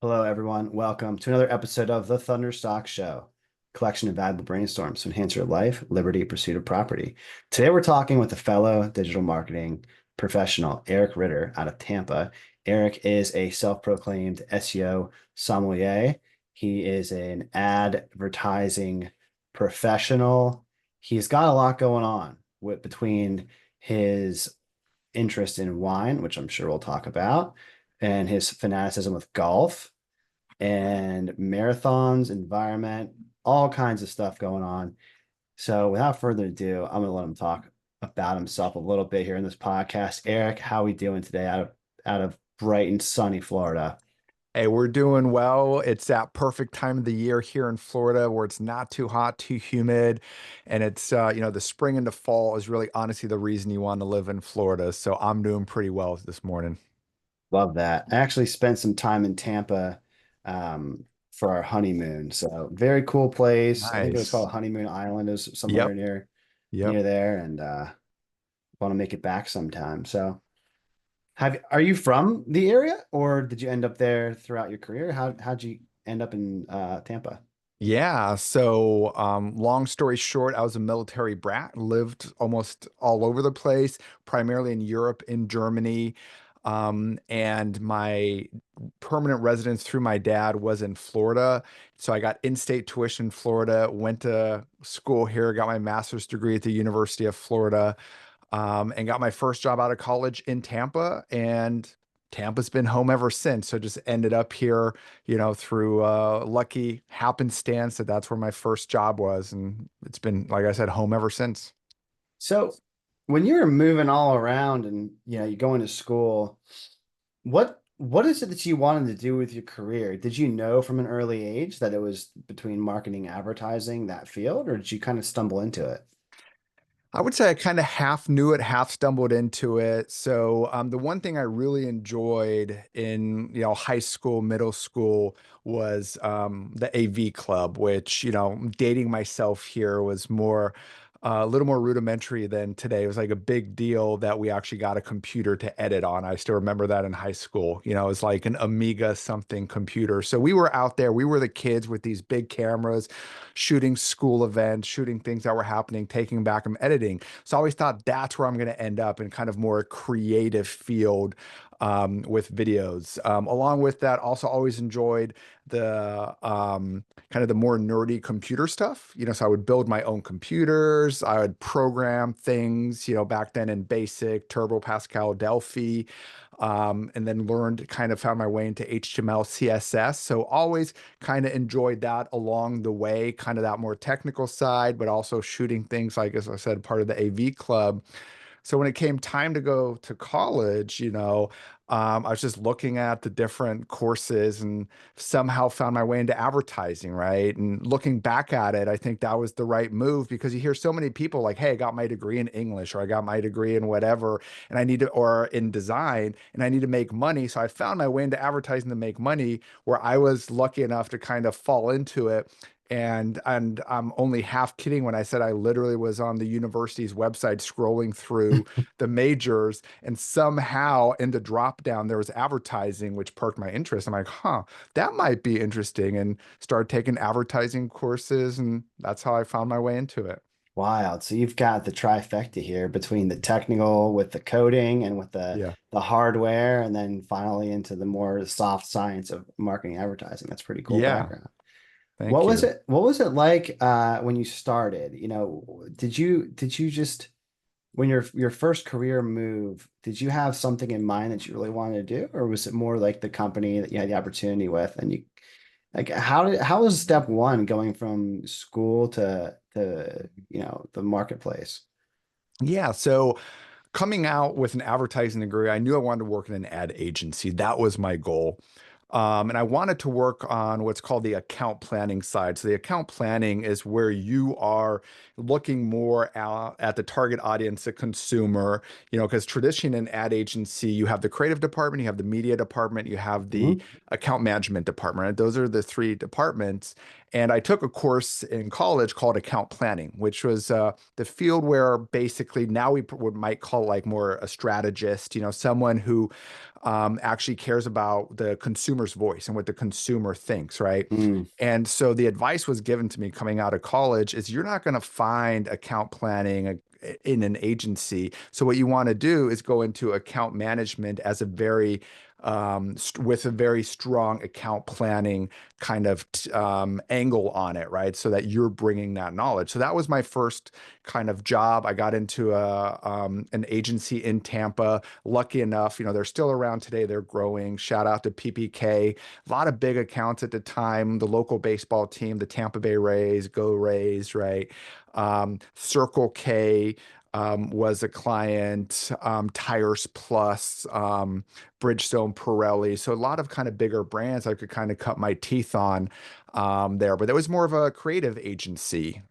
Hello, everyone. Welcome to another episode of the Thunderstock Show, collection of valuable brainstorms to enhance your life, liberty, pursuit of property. Today, we're talking with a fellow digital marketing professional, Eric Ritter, out of Tampa. Eric is a self-proclaimed SEO sommelier. He is an advertising professional. He's got a lot going on between his interest in wine, which I'm sure we'll talk about, and his fanaticism with golf and marathons, environment, all kinds of stuff going on. So without further ado, I'm gonna let him talk about himself a little bit here in this podcast. Eric, how we doing today out of bright and sunny Florida? Hey, we're doing well. It's that perfect time of the year here in Florida where it's not too hot, too humid, and the spring into fall is really honestly the reason you want to live in Florida. So I'm doing pretty well this morning. Love that. I actually spent some time in Tampa for our honeymoon. So very cool place. I think it was Nice. called Honeymoon Island, is somewhere Yep. near Yep. there, and want to make it back sometime. So are you from the area, or did you end up there throughout your career? How'd you end up in Tampa? Yeah. So, long story short, I was a military brat, lived almost all over the place, primarily in Europe, in Germany. And my permanent residence through my dad was in Florida. So I got in-state tuition in Florida, went to school here, got my master's degree at the University of Florida, and got my first job out of college in Tampa. And Tampa's been home ever since. So just ended up here, through lucky happenstance that's where my first job was. And it's been, like I said, home ever since. So when you were moving all around and you going to school, what is it that you wanted to do with your career? Did you know from an early age that it was between marketing, advertising, that field, or did you kind of stumble into it? I would say I kind of half knew it, half stumbled into it. So the one thing I really enjoyed in high school, middle school was the AV club, which dating myself here was more a little more rudimentary than today. It was like a big deal that we actually got a computer to edit on. I still remember that in high school. It was like an Amiga something computer. So we were out there. We were the kids with these big cameras shooting school events, shooting things that were happening, taking back them, editing. So I always thought that's where I'm going to end up in kind of more creative field with videos. Along with that, also always enjoyed the kind of the more nerdy computer stuff. So I would build my own computers. I would program things, back then in BASIC, Turbo, Pascal, Delphi, and then found my way into HTML, CSS. So always kind of enjoyed that along the way, kind of that more technical side, but also shooting things like, as I said, part of the AV club. So when it came time to go to college, I was just looking at the different courses and somehow found my way into advertising, right? And looking back at it, I think that was the right move because you hear so many people like, hey, I got my degree in English or I got my degree in whatever, and I need to, or in design, and I need to make money. So I found my way into advertising to make money where I was lucky enough to kind of fall into it. And I'm only half kidding when I said I literally was on the university's website scrolling through the majors, and somehow in the drop down there was advertising, which perked my interest. I'm like, huh, that might be interesting, and started taking advertising courses, and that's how I found my way into it. Wild. So you've got the trifecta here between the technical with the coding and with Yeah. the hardware, and then finally into the more soft science of marketing advertising. That's pretty cool Yeah. background. Thank you. What was it like when you started? Did you just when your first career move, did you have something in mind that you really wanted to do, or was it more like the company that you had the opportunity with, and you like how was step one going from school to the marketplace? Yeah. So coming out with an advertising degree, I knew I wanted to work in an ad agency. That was my goal. And I wanted to work on what's called the account planning side. So the account planning is where you are looking more at the target audience, the consumer, because traditionally in an ad agency, you have the creative department, you have the media department, you have the Mhm. account management department. And those are the three departments. And I took a course in college called account planning, which was the field where basically now we might call like more a strategist, someone who actually cares about the consumer's voice and what the consumer thinks, right? Mm, And so the advice was given to me coming out of college is you're not going to find account planning in an agency. So what you want to do is go into account management as a very with a very strong account planning kind of angle on it, right? So that you're bringing that knowledge. So that was my first kind of job. I got into an agency in Tampa. Lucky enough, they're still around today. They're growing. Shout out to PPK. A lot of big accounts at the time. The local baseball team, the Tampa Bay Rays, go Rays, right? Circle K. Was a client, Tires Plus, Bridgestone, Pirelli. So a lot of kind of bigger brands I could kind of cut my teeth on there. But it was more of a creative agency,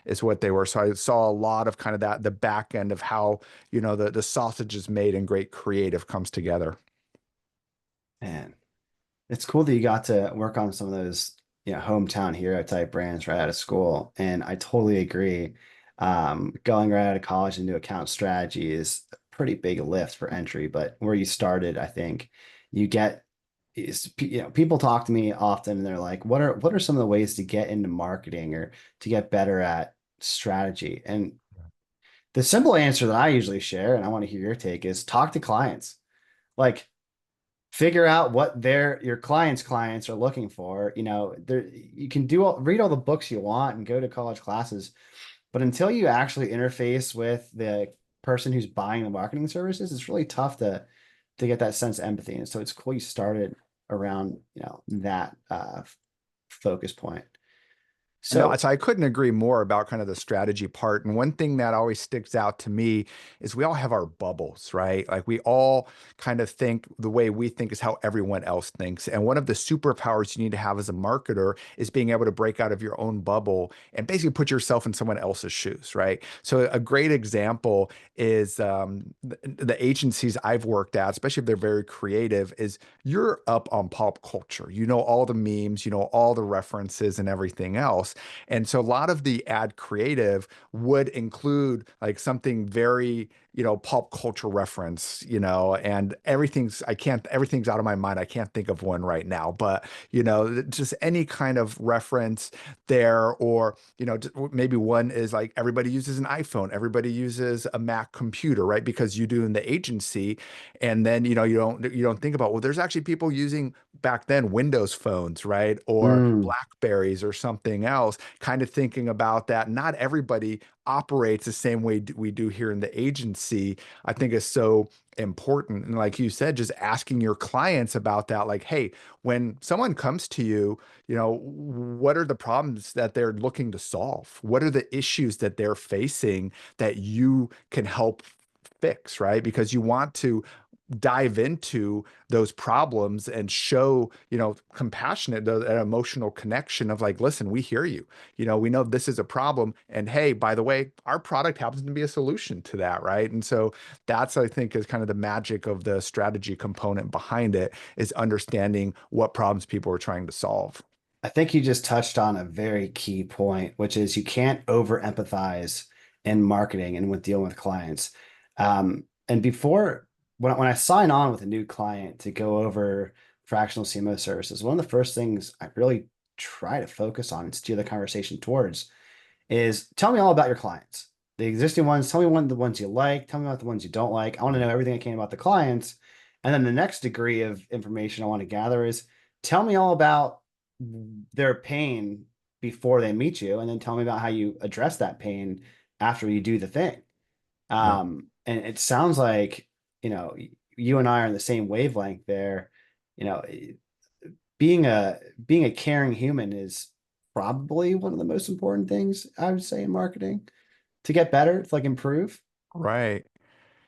is what they were. So I saw a lot of kind of that, the back end of how, the sausage is made and great creative comes together. man, it's cool that you got to work on some of those, hometown hero type brands right out of school. And I totally agree. Going right out of college into account strategy is a pretty big lift for entry, but where you started, I think you get people talk to me often and they're like, what are some of the ways to get into marketing or to get better at strategy? And the simple answer that I usually share, and I want to hear your take, is talk to clients. Like figure out what your clients are looking for. There you can read all the books you want and go to college classes, but until you actually interface with the person who's buying the marketing services, it's really tough to get that sense of empathy. And so it's cool you started around, that focus point. No, So so I couldn't agree more about kind of the strategy part. And one thing that always sticks out to me is we all have our bubbles, right? Like we all kind of think the way we think is how everyone else thinks. And one of the superpowers you need to have as a marketer is being able to break out of your own bubble and basically put yourself in someone else's shoes, right? So a great example is the agencies I've worked at, especially if they're very creative, is you're up on pop culture. You know all the memes, you know all the references and everything else. And so a lot of the ad creative would include like something very, pop culture reference, and everything's out of my mind. I can't think of one right now, but, just any kind of reference there, or, maybe one is like everybody uses an iPhone, everybody uses a Mac computer, right? Because you do in the agency. And then, you don't think about, well, there's actually people using back then Windows phones, right? Or mm, Blackberries or something else, kind of thinking about that. Not everybody operates the same way we do here in the agency. I think is so important. And like you said, just asking your clients about that, like, hey, when someone comes to you, what are the problems that they're looking to solve? What are the issues that they're facing that you can help fix, right? Because you want to dive into those problems and show, compassionate, an emotional connection of like, listen, we hear you. We know this is a problem. And hey, by the way, our product happens to be a solution to that, right? And so that's, I think, is kind of the magic of the strategy component behind it, is understanding what problems people are trying to solve. I think you just touched on a very key point, which is you can't over empathize in marketing and with dealing with clients. And before, when I sign on with a new client to go over fractional CMO services, one of the first things I really try to focus on and steer the conversation towards is tell me all about your clients. The existing ones, tell me the ones you like, tell me about the ones you don't like. I want to know everything I can about the clients. And then the next degree of information I want to gather is tell me all about their pain before they meet you, and then tell me about how you address that pain after you do the thing. Yeah. And it sounds like, you and I are on the same wavelength there. You know, being a caring human is probably one of the most important things I would say in marketing to get better, to like improve. Right.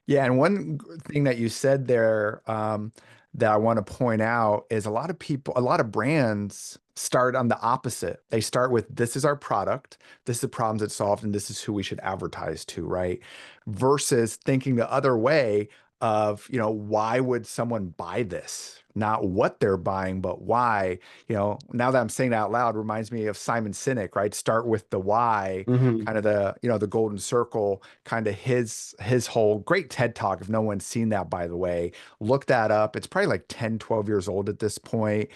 Yeah, and one thing that you said there, that I want to point out is a lot of brands start on the opposite. They start with, this is our product, this is the problems it solved, and this is who we should advertise to, right? Versus thinking the other way. of, why would someone buy this? Not what they're buying, but why. Now that I'm saying that out loud, reminds me of Simon Sinek, right? Start with the why, Hmm. kind of the golden circle, kind of his whole great TED talk. If no one's seen that, by the way, look that up. It's probably like 10, 12 years old at this point.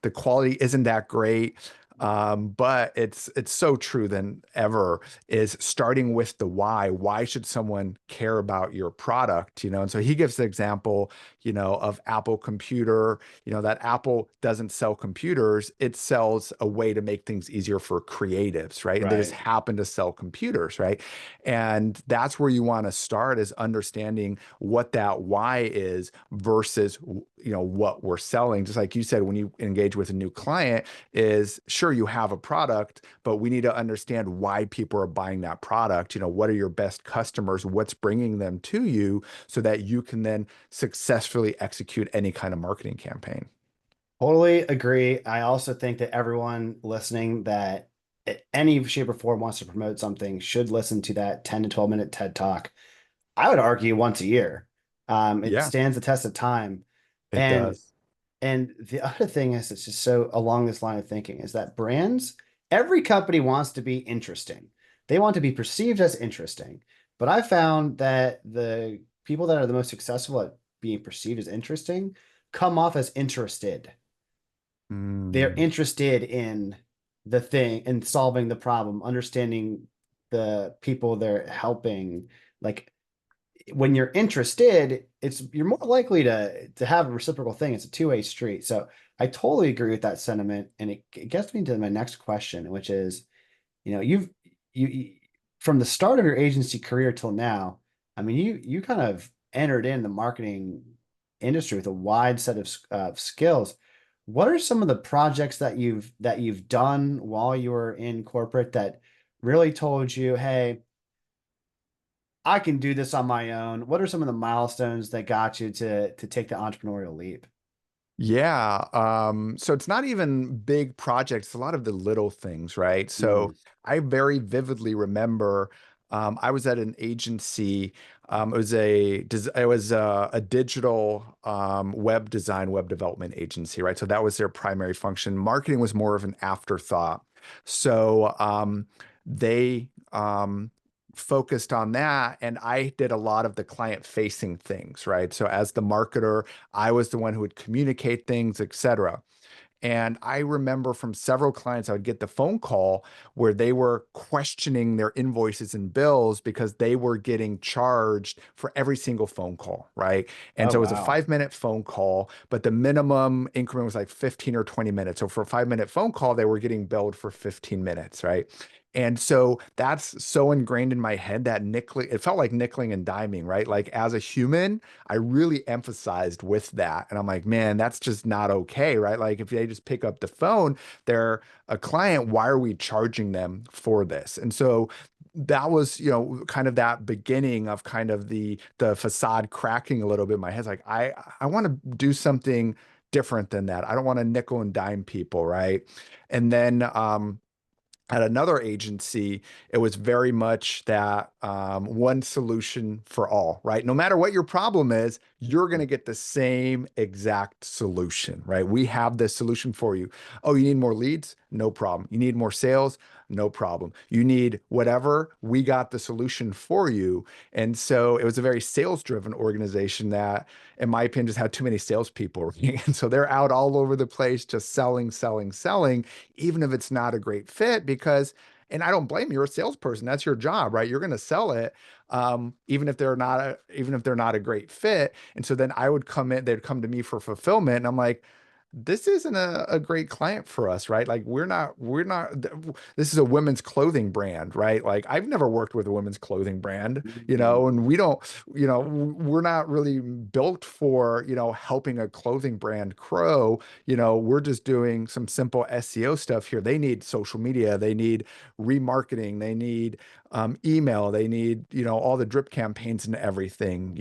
The quality isn't that great. But it's so true than ever, is starting with the why. Why should someone care about your product? And so he gives the example, of Apple computer, that Apple doesn't sell computers. It sells a way to make things easier for creatives, right? And they just Right. happen to sell computers, right? And that's where you want to start, is understanding what that why is versus, what we're selling. Just like you said, when you engage with a new client, is sure, you have a product, but we need to understand why people are buying that product. What are your best customers? What's bringing them to you, so that you can then successfully execute any kind of marketing campaign. Totally agree. I also think that everyone listening that in any shape or form wants to promote something should listen to that 10 to 12-minute TED Talk. I would argue once a year. It Yeah, stands the test of time. it And does. and the other thing is, it's just so along this line of thinking, is that brands, every company wants to be interesting. They want to be perceived as interesting. But I found that the people that are the most successful at being perceived as interesting come off as interested. They're Mm. interested in the thing and solving the problem, understanding the people they're helping. Like, when you're interested, you're more likely to have a reciprocal thing. It's a two-way street. So I totally agree with that sentiment. And it gets me to my next question, which is, you from the start of your agency career till now, I mean, you kind of entered in the marketing industry with a wide set of skills. What are some of the projects that you've done while you were in corporate that really told you, hey, I can do this on my own? What are some of the milestones that got you to take the entrepreneurial leap? Yeah. So it's not even big projects, it's a lot of the little things, right? Mm. So I very vividly remember, I was at an agency. It was a digital web design, web development agency, right? So that was their primary function. Marketing was more of an afterthought. So they focused on that, and I did a lot of the client facing things, right? So as the marketer, I was the one who would communicate things, etc. And I remember from several clients, I would get the phone call where they were questioning their invoices and bills because they were getting charged for every single phone call, right? And Oh, so it was a wow. 5 minute phone call, but the minimum increment was like 15 or 20 minutes. So for a 5 minute phone call, they were getting billed for 15 minutes, right? And so that's so ingrained in my head that nickel, it felt like nickeling and diming, right? Like as a human, I really emphasized with that. And I'm like, man, that's just not okay, right? Like if they just pick up the phone, they're a client, why are we charging them for this? And so that was, kind of that beginning of kind of the facade cracking a little bit in my head. It's like, I want to do something different than that. I don't want to nickel and dime people, right? And then at another agency, it was very much that one solution for all, right? No matter what your problem is, you're going to get the same exact solution, right? We have this solution for you. Oh, you need more leads? No problem. You need more sales? No problem. You need whatever, we got the solution for you. And so it was a very sales driven organization that, in my opinion, just had too many salespeople. And so they're out all over the place, just selling, selling, selling, even if it's not a great fit, because, and I don't blame you, you're a salesperson, that's your job, right? You're going to sell it, even if they're not a great fit. And so then I would come in, they'd come to me for fulfillment, and I'm like, this isn't a great client for us, right? Like this is a women's clothing brand, right? Like I've never worked with a women's clothing brand, Mm. and we don't, we're not really built for, helping a clothing brand grow. We're just doing some simple SEO stuff here. They need social media, they need remarketing, they need email, they need, all the drip campaigns and everything.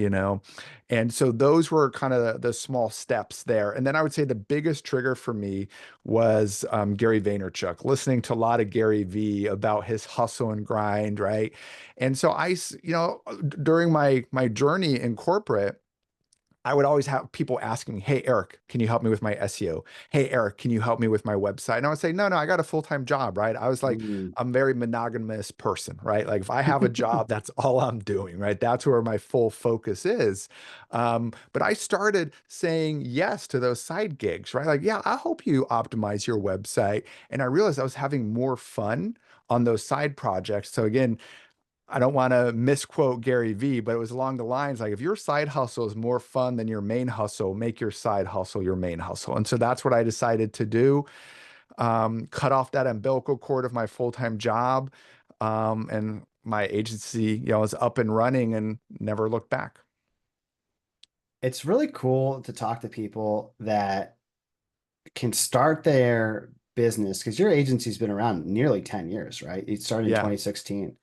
And so those were kind of the small steps there. And then I would say the biggest trigger for me was Gary Vaynerchuk, listening to a lot of Gary V about his hustle and grind, right? And so during my journey in corporate, I would always have people asking me, "Hey, Eric, can you help me with my SEO? Hey, Eric, can you help me with my website?" And I would say, "No, no, I got a full-time job," right? I was like, Mm. I'm a very monogamous person, right? Like if I have a job, that's all I'm doing, right? That's where my full focus is. But I started saying yes to those side gigs, right? Like, yeah, I'll help you optimize your website. And I realized I was having more fun on those side projects. So again, I don't want to misquote Gary Vee, but it was along the lines like, if your side hustle is more fun than your main hustle, make your side hustle your main hustle. And so that's what I decided to do. Cut off that umbilical cord of my full-time job. And my agency, is up and running and never looked back. It's really cool to talk to people that can start their business because your agency's been around nearly 10 years, right? It started in Yeah. 2016.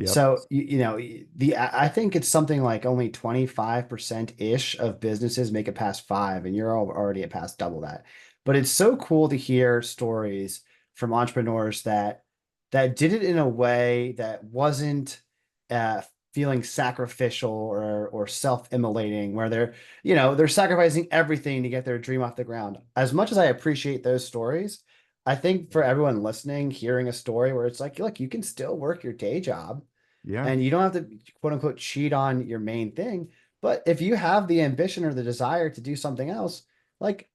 Yep. So, I think it's something like only 25% ish of businesses make it past five, and you're already at past double that. But it's so cool to hear stories from entrepreneurs that did it in a way that wasn't uh, feeling sacrificial or self-immolating, where they're sacrificing everything to get their dream off the ground. As much as I appreciate those stories, I think for everyone listening, hearing a story where it's like, look, you can still work your day job Yeah. and you don't have to quote unquote cheat on your main thing. But if you have the ambition or the desire to do something else, like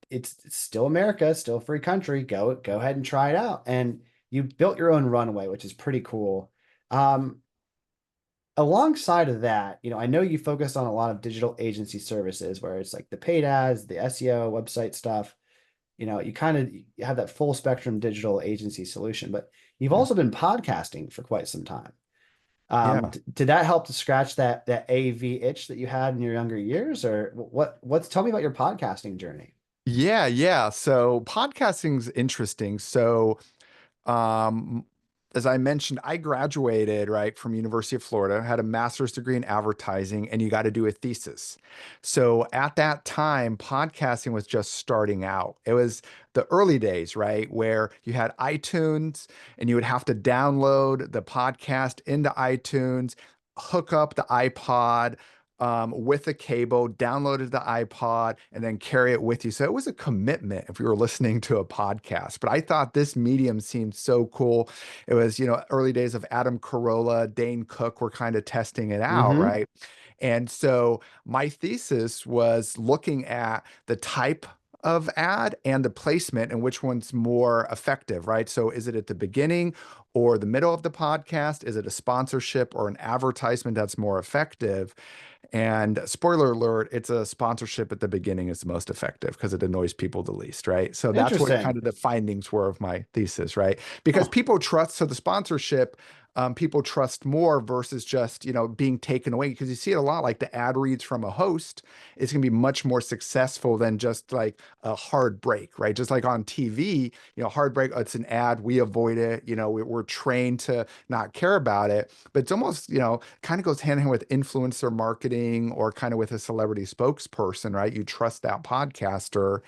it's still America, it's still a free country. Go ahead and try it out. And you built your own runway, which is pretty cool. Um, Alongside of that, I know you focus on a lot of digital agency services where it's like the paid ads, the SEO, website stuff. You kind of have that full spectrum digital agency solution, but you've Yeah. also been podcasting for quite some time. Yeah. Did that help to scratch that AV itch that you had in your younger years, or tell me about your podcasting journey? Yeah. Yeah. So podcasting's interesting. So Um, as I mentioned, I graduated right from University of Florida, had a master's degree in advertising, and you got to do a thesis. So at that time, podcasting was just starting out. It was the early days, right, where you had iTunes and you would have to download the podcast into iTunes, hook up the iPod. With a cable, download it to the iPod, and then carry it with you. So it was a commitment if you were listening to a podcast. But I thought this medium seemed so cool. It was, early days of Adam Carolla, Dane Cook were kind of testing it out, Mm-hmm. right? And so my thesis was looking at the type of ad and the placement and which one's more effective, right? So is it at the beginning or the middle of the podcast? Is it a sponsorship or an advertisement that's more effective? And spoiler alert, it's a sponsorship at the beginning is the most effective because it annoys people the least, right? So that's what kind Interesting. of the findings were of my thesis, right? Because Huh. people trust, so the sponsorship, people trust more versus just, being taken away. Because you see it a lot, like the ad reads from a host is going to be much more successful than just like a hard break, right? Just like on TV, hard break, it's an ad, we avoid it, we're trained to not care about it. But it's almost, kind of goes hand in hand with influencer marketing or kind of with a celebrity spokesperson, right? You trust that podcaster.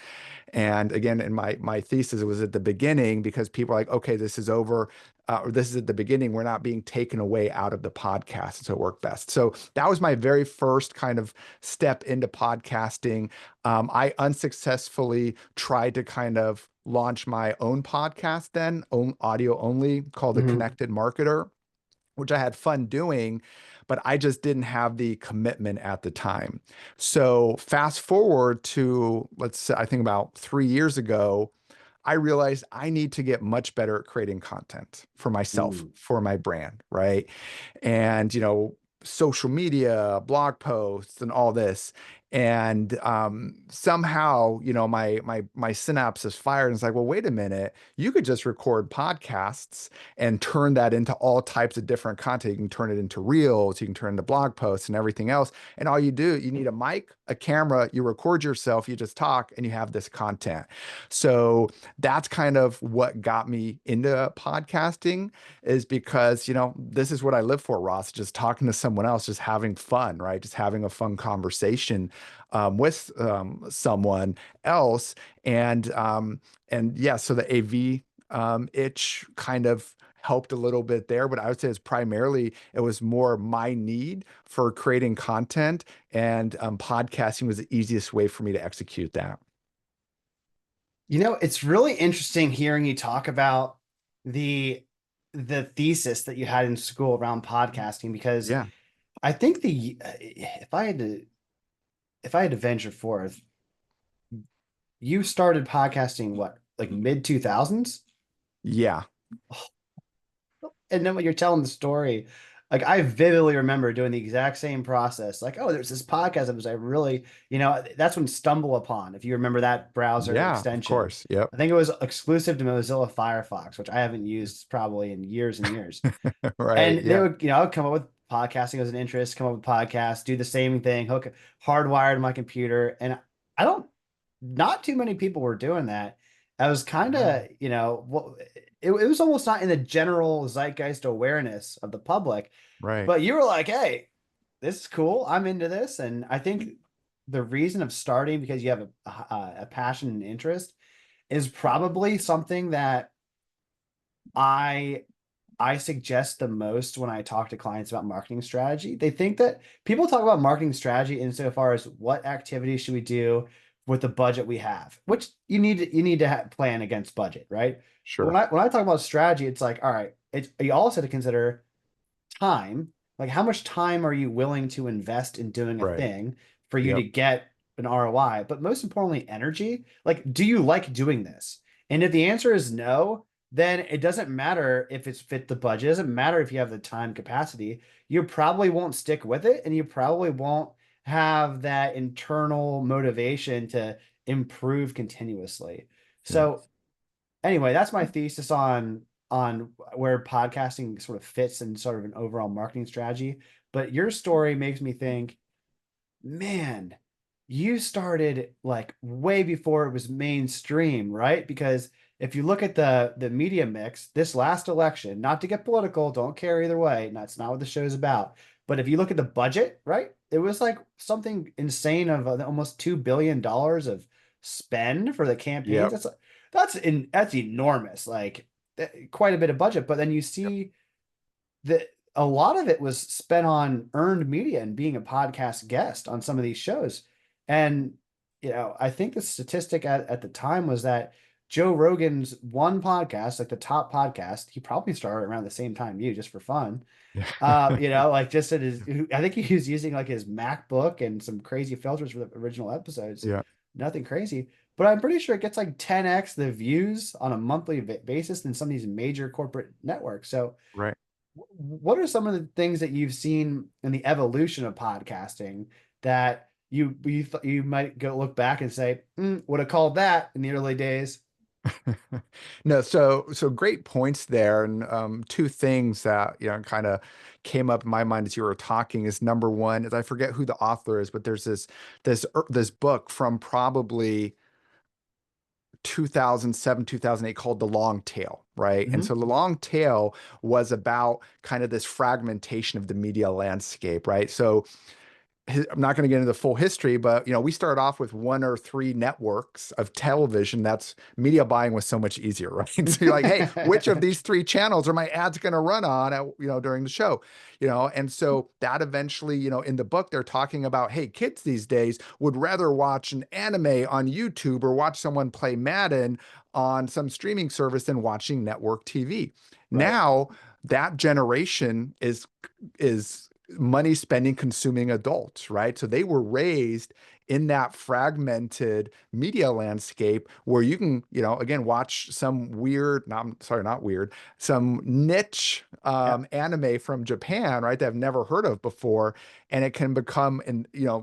And again, in my thesis, it was at the beginning because people are like, okay, this is over. Or this is at the beginning. We're not being taken away out of the podcast. So it worked best. So that was my very first kind of step into podcasting. I unsuccessfully tried to kind of launch my own podcast then, own audio only, called The Mhm. Connected Marketer, which I had fun doing, but I just didn't have the commitment at the time. So fast forward to, let's say, I think about 3 years ago, I realized I need to get much better at creating content for myself, Mm. for my brand, right? And, social media, blog posts, and all this. And somehow, my synapses fired. And it's like, well, wait a minute. You could just record podcasts and turn that into all types of different content. You can turn it into reels, you can turn it into blog posts and everything else. And all you do, you need a mic, a camera, you record yourself, you just talk, and you have this content. So that's kind of what got me into podcasting is because, this is what I live for, Ross, just talking to someone else, just having fun, right? Just having a fun conversation with someone else. And yeah, so the AV itch kind of helped a little bit there, but I would say it's primarily, it was more my need for creating content, and podcasting was the easiest way for me to execute that. It's really interesting hearing you talk about the the thesis that you had in school around podcasting because Yeah. I think the if I had to venture forth, you started podcasting what, like mid 2000s? Yeah. And then when you're telling the story, like I vividly remember doing the exact same process. Like, oh, there's this podcast that was I really, that's when Stumble Upon, if you remember that browser Yeah, of extension. course. Yep. I think it was exclusive to Mozilla Firefox, which I haven't used probably in years and years. Right. And they Yeah. would, I would come up with podcasting as an interest, come up with podcasts, do the same thing, hook hardwired my computer. And I don't, not too many people were doing that. I was kind No. of, it was almost not in the general zeitgeist awareness of the public, Right. but you were like, hey, this is cool. I'm into this. And I think the reason of starting because you have a passion and interest is probably something that I I suggest the most when I talk to clients about marketing strategy. They think that people talk about marketing strategy insofar as what activities should we do with the budget we have, which you need to plan against budget, right? But when Sure. I talk about strategy, it's like, all right, it's you also have to consider time. Like how much time are you willing to invest in doing a Right. thing for you to Yep. get an ROI? But most importantly, energy. Like, do you like doing this? And if the answer is no, then it doesn't matter if it's fit the budget. It doesn't matter if you have the time capacity. You probably won't stick with it, and you probably won't have that internal motivation to improve continuously. Yeah. So anyway, that's my thesis on where podcasting sort of fits in sort of an overall marketing strategy. But your story makes me think, man, you started like way before it was mainstream, right? Because if you look at the media mix, this last election, not to get political, don't care either way. That's not what the show is about. But if you look at the budget, right, it was like something insane of almost $2 billion of spend for the campaigns. Yep. That's enormous, like quite a bit of budget. But then you Yep. see that a lot of it was spent on earned media and being a podcast guest on some of these shows. And, I think the statistic at the time was that Joe Rogan's one podcast, like the top podcast, he probably started around the same time you, just for fun. Yeah. Like just at his, I think he was using like his MacBook and some crazy filters for the original episodes. Yeah. Nothing crazy, but I'm pretty sure it gets like 10x the views on a monthly basis than some of these major corporate networks. So, Right. what are some of the things that you've seen in the evolution of podcasting that you might go look back and say, would have called that in the early days? No, so great points there. And two things that kind of came up in my mind as you were talking is, number one is, I forget who the author is, but there's this book from probably 2007, 2008, called The Long Tail, right? And Hmm. so The Long Tail was about kind of this fragmentation of the media landscape, right? So I'm not going to get into the full history, but we started off with one or three networks of television. That's media buying was so much easier, right? So you're like, hey, which of these three channels are my ads going to run on during the show? And so that eventually, in the book, they're talking about, hey, kids these days would rather watch an anime on YouTube or watch someone play Madden on some streaming service than watching network TV. Right. Now that generation is money spending consuming adults, right? So they were raised in that fragmented media landscape where you can, again, watch some weird, not sorry, not weird, some niche Yeah. anime from Japan, right? That I've never heard of before. And it can become,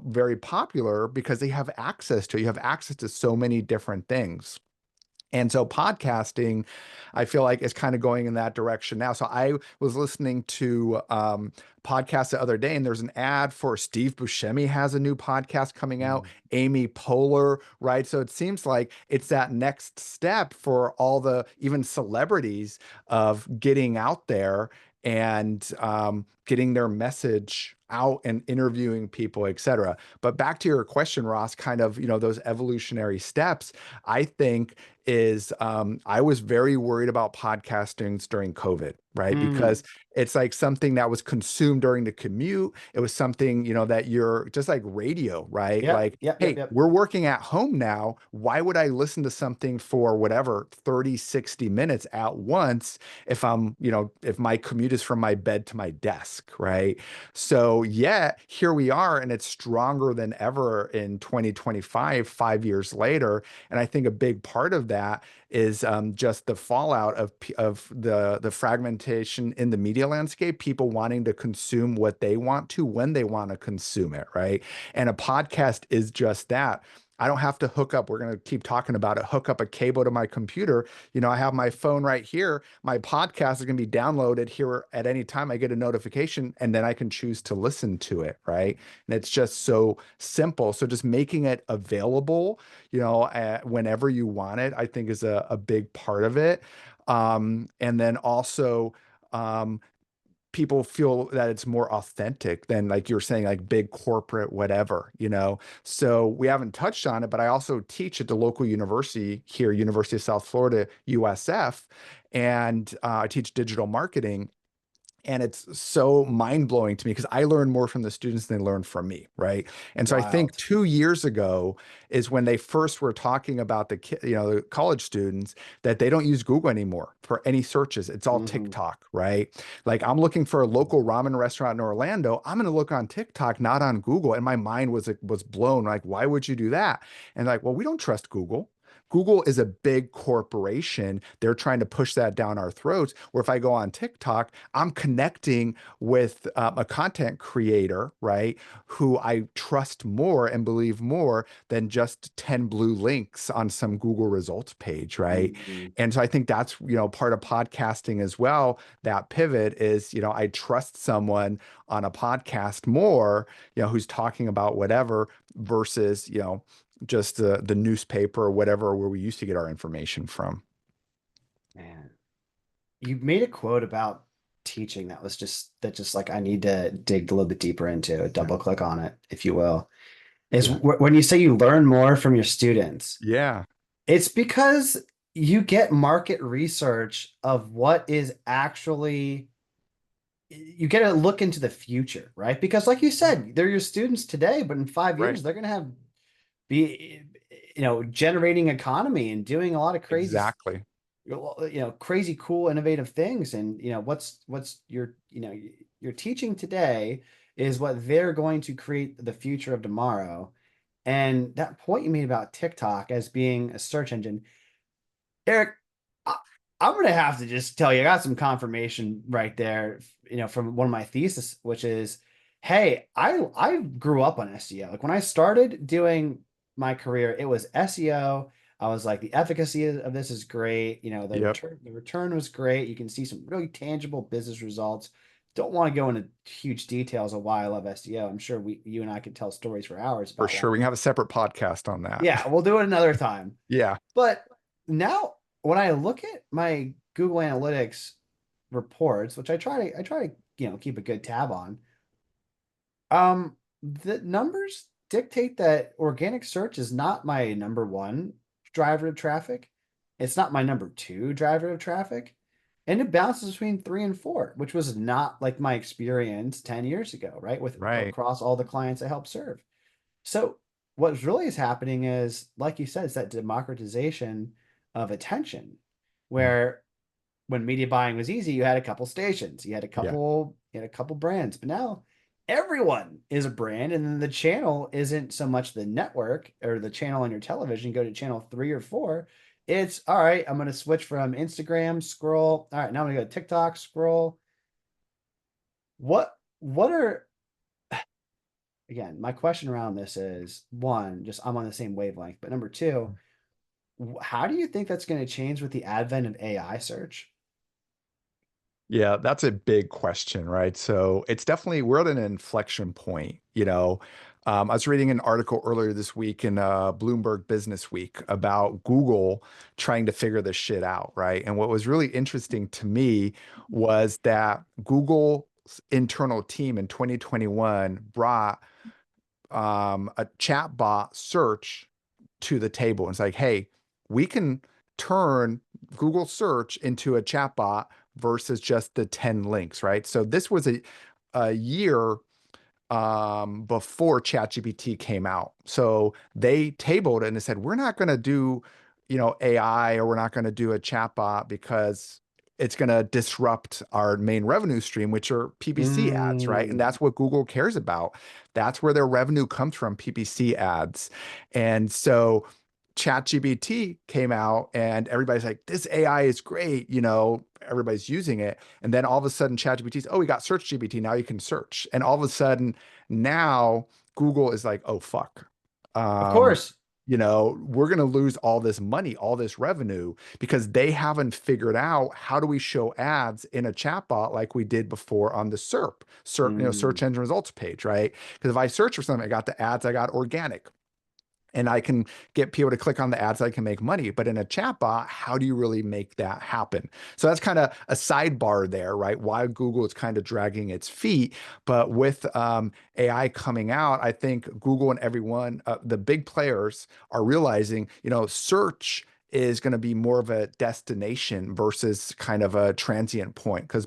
very popular because they have access to, you have access to so many different things. And so podcasting, I feel like, is kind of going in that direction now. So I was listening to podcast the other day, and there's an ad for Steve Buscemi has a new podcast coming out, Mm. Amy Poehler, right? So it seems like it's that next step for all the even celebrities of getting out there and getting their message out and interviewing people, et cetera. But back to your question, Ross, kind of, those evolutionary steps, I think is I was very worried about podcastings during COVID, right? Mm, Because it's like something that was consumed during the commute. It was something, that you're just like radio, right? yep, Like, yep, yep, hey, yep. we're working at home now. Why would I listen to something for whatever 30, 60 minutes at once if if my commute is from my bed to my desk, right? So, yeah, here we are, and it's stronger than ever in 2025, 5 years later. And I think a big part of that is just the fallout of the fragmentation in the media landscape, people wanting to consume what they want to when they want to consume it, right? And a podcast is just that. I don't have to hook up. We're going to keep talking about it. Hook up a cable to my computer. I have my phone right here. My podcast is going to be downloaded here at any time I get a notification, and then I can choose to listen to it, right? And it's just so simple. So just making it available, whenever you want it, I think is a big part of it. And then also, um, people feel that it's more authentic than, like you're saying, like big corporate whatever. So we haven't touched on it, but I also teach at the local university here, University of South Florida, USF, and I teach digital marketing. And it's so mind blowing to me because I learn more from the students than they learn from me, right? And so I think Wild. 2 years ago is when they first were talking about the college students, that they don't use Google anymore for any searches. It's all Hmm. TikTok, right? Like, I'm looking for a local ramen restaurant in Orlando. I'm going to look on TikTok, not on Google. And my mind was blown. Like, why would you do that? And like, well, we don't trust Google. Google is a big corporation. They're trying to push that down our throats. Where if I go on TikTok, I'm connecting with a content creator, right, who I trust more and believe more than just 10 blue links on some Google results page, right? Hmm. And so I think that's, part of podcasting as well. That pivot is, I trust someone on a podcast more, who's talking about whatever versus, just the newspaper or whatever where we used to get our information from. Man, you made a quote about teaching that just like I need to dig a little bit deeper into, Yeah. double click on it, if you will. Is Yeah. when you say you learn more from your students, Yeah. it's because you get market research of what is actually, you get a look into the future, right? Because like you said, they're your students today, but in 5 years, Right. they're going to be, generating economy and doing a lot of crazy, Exactly. crazy cool innovative things. And what's your teaching today is what they're going to create the future of tomorrow. And that point you made about TikTok as being a search engine, Eric, I, I'm gonna have to just tell you, I got some confirmation right there, from one of my thesis, which is, hey, I grew up on SEO. Like when I started doing my career, it was SEO. I was like, the efficacy of this is great. The Yep. return was great. You can see some really tangible business results. Don't want to go into huge details of why I love SEO. I'm sure you and I could tell stories for hours For about why. sure. We can have a separate podcast on that. Yeah, we'll do it another time. Yeah. But now when I look at my Google Analytics reports, which I try to, keep a good tab on, the numbers dictate that organic search is not my number one driver of traffic. It's not my number two driver of traffic. And it bounces between three and four, which was not like my experience 10 years ago, right? With Right. across all the clients I help serve. So what really is happening is, like you said, it's that democratization of attention, Mm. where when media buying was easy, you had a couple stations, Yeah. you had a couple brands, but now everyone is a brand, and then the channel isn't so much the network or the channel on your television. You go to channel 3 or 4. It's all right. I'm going to switch from Instagram, scroll. All right, now I'm going to go to TikTok, scroll. What are again, my question around this is, one, just I'm on the same wavelength, but number two, how do you think that's going to change with the advent of AI search? Yeah, that's a big question, right? So it's definitely, we're at an inflection point. I was reading an article earlier this week in Bloomberg Business Week about Google trying to figure this shit out, right? And what was really interesting to me was that Google's internal team in 2021 brought a chatbot search to the table. And it's like, hey, we can turn Google search into a chatbot versus just the 10 links, right? So this was a year before ChatGPT came out. So they tabled it and they said, we're not going to do, AI, or we're not going to do a chatbot because it's going to disrupt our main revenue stream, which are PPC ads, right? And Mm. that's what Google cares about. That's where their revenue comes from, PPC ads. And so ChatGPT came out and everybody's like, this AI is great, everybody's using it. And then all of a sudden ChatGPT's, oh, we got Search GPT, now you can search. And all of a sudden now Google is like, oh fuck. Of Um, course. we're going to lose all this money, all this revenue, because they haven't figured out how do we show ads in a chatbot like we did before on the search Mm. engine results page, right? Because if I search for something, I got the ads, I got organic, and I can get people to click on the ads, I can make money. But in a chatbot, how do you really make that happen? So that's kind of a sidebar there, right? Why Google is kind of dragging its feet. But with AI coming out, I think Google and everyone, the big players, are realizing, search is going to be more of a destination versus kind of a transient point. Because,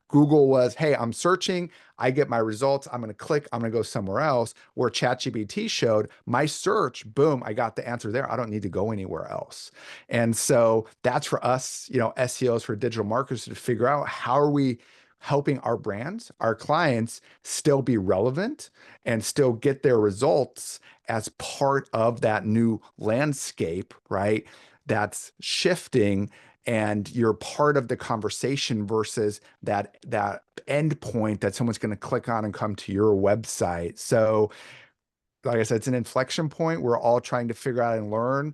Google was, hey, I'm searching, I get my results, I'm going to click, I'm going to go somewhere else. Where ChatGPT showed my search, boom, I got the answer there. I don't need to go anywhere else. And so that's for us, SEOs, for digital marketers, to figure out how are we helping our brands, our clients, still be relevant and still get their results as part of that new landscape, right? That's shifting, and you're part of the conversation versus that end point that someone's going to click on and come to your website. So like I said, it's an inflection point. We're all trying to figure out and learn.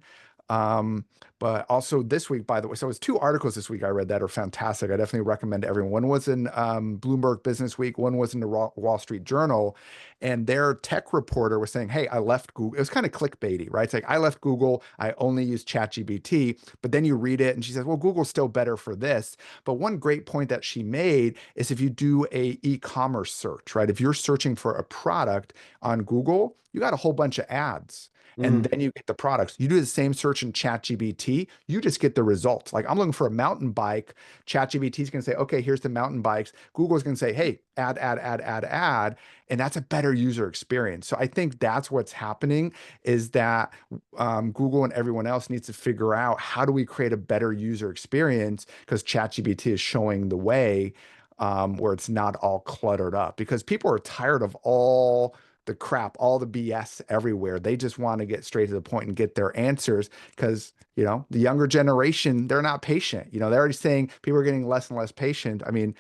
Um, but also this week, by the way, so it's two articles this week I read that are fantastic. I definitely recommend to everyone. One was in Bloomberg Business Week, one was in the Wall Street Journal, and their tech reporter was saying, hey, I left Google. It was kind of clickbaity, right? It's like, I left Google, I only use ChatGPT. But then you read it and she says, well, Google's still better for this. But one great point that she made is, if you do a e-commerce search, right? If you're searching for a product on Google, you got a whole bunch of ads. And Mm. then you get the products. You do the same search in ChatGPT, you just get the results. Like, I'm looking for a mountain bike. ChatGPT is going to say, okay, here's the mountain bikes. Google's going to say, hey, add, add, add, add, add. And that's a better user experience. So I think that's what's happening, is that Google and everyone else needs to figure out, how do we create a better user experience? Because ChatGPT is showing the way, where it's not all cluttered up, because people are tired of all the crap, all the BS everywhere. They just want to get straight to the point and get their answers, because, the younger generation, they're not patient. They're already saying people are getting less and less patient. I mean,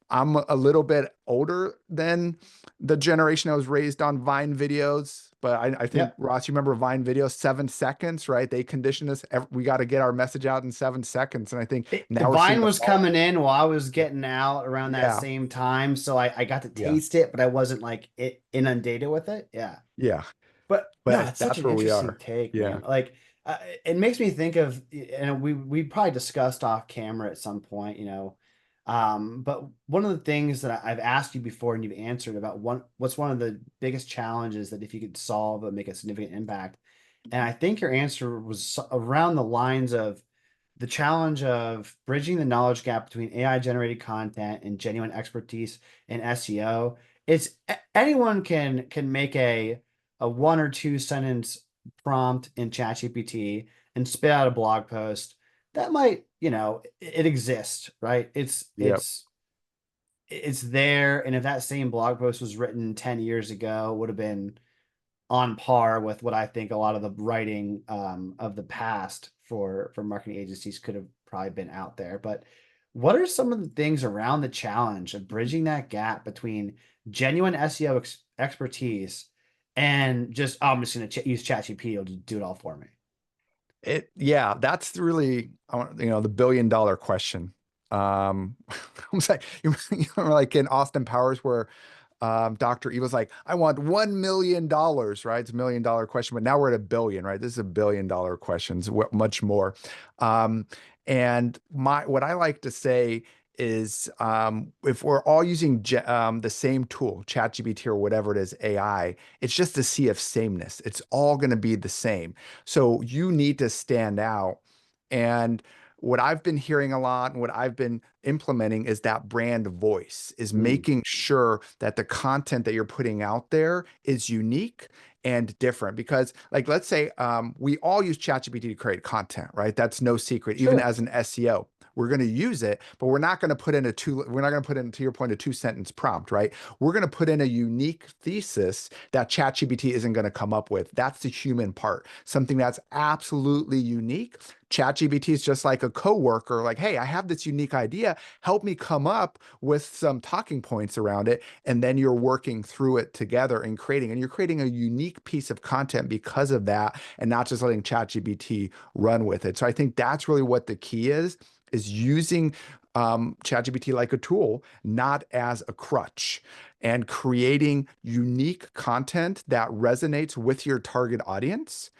I'm a little bit older than the generation that was raised on Vine videos, but I think, Yep. Ross, you remember Vine videos, 7 seconds, right? They conditioned us. We got to get our message out in 7 seconds. And I think now we're seeing Vine the was fall. coming in while I was getting out around that Yeah. same time, so I got to Yeah. taste it, but I wasn't like inundated with it. Yeah. Yeah. But no, But it's such that's an where we interesting are. take, Yeah. man. Like, it makes me think of, and we probably discussed off camera at some point, but one of the things that I've asked you before and you've answered about what's one of the biggest challenges that if you could solve would make a significant impact, and I think your answer was around the lines of the challenge of bridging the knowledge gap between AI generated content and genuine expertise in SEO. It's anyone can make a one or two sentence prompt in ChatGPT and spit out a blog post that might, it exists, right? It's Yep. it's it's there, and if that same blog post was written 10 years ago, it would have been on par with what I think a lot of the writing of the past for marketing agencies could have probably been out there. But what are some of the things around the challenge of bridging that gap between genuine SEO expertise and just, oh, I'm just going to use ChatGPT, it'll just do it all for me? Yeah, that's really, the $1 billion question. I'm like, like in Austin Powers, where Dr. Evil's like, I want $1 million, right? It's $1 million question, but now we're at a billion, right? This is $1 billion questions, much more. Um, and what I like to say is, if we're all using the same tool, ChatGPT or whatever it is, AI, it's just a sea of sameness. It's all going to be the same. So you need to stand out And what I've been hearing a lot and what I've been implementing is that brand voice, is Mm, making sure that the content that you're putting out there is unique and different. Because, like, let's say we all use ChatGPT to create content, right? That's no secret, even sure. as an SEO. We're going to use it, but we're not going to put in we're not going to put in, to your point, a 2 sentence prompt, right? We're going to put in a unique thesis that ChatGPT isn't going to come up with. That's the human part, something that's absolutely unique. ChatGPT is just like a coworker, like, hey, I have this unique idea. Help me come up with some talking points around it. And then you're working through it together and you're creating a unique piece of content because of that, and not just letting ChatGPT run with it. So I think that's really what the key is using ChatGPT like a tool, not as a crutch, and creating unique content that resonates with your target audience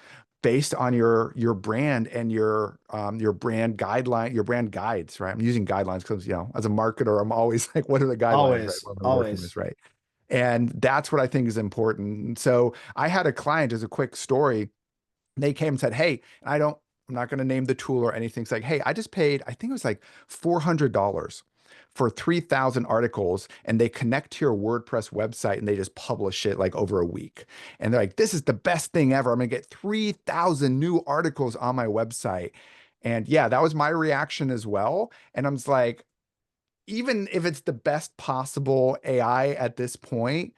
based on your brand and your brand guideline, your brand guides, right? I'm using guidelines because, as a marketer, I'm always like, what are the guidelines, right? Always, What am I working with, always. right? And that's what I think is important. So I had a client, as a quick story, they came and said, hey, I'm not going to name the tool or anything. It's like, hey, I just paid, I think it was like $400 for 3,000 articles, and they connect to your WordPress website and they just publish it like over a week. And they're like, this is the best thing ever. I'm going to get 3,000 new articles on my website. And yeah, that was my reaction as well. And I'm just like, even if it's the best possible AI at this point,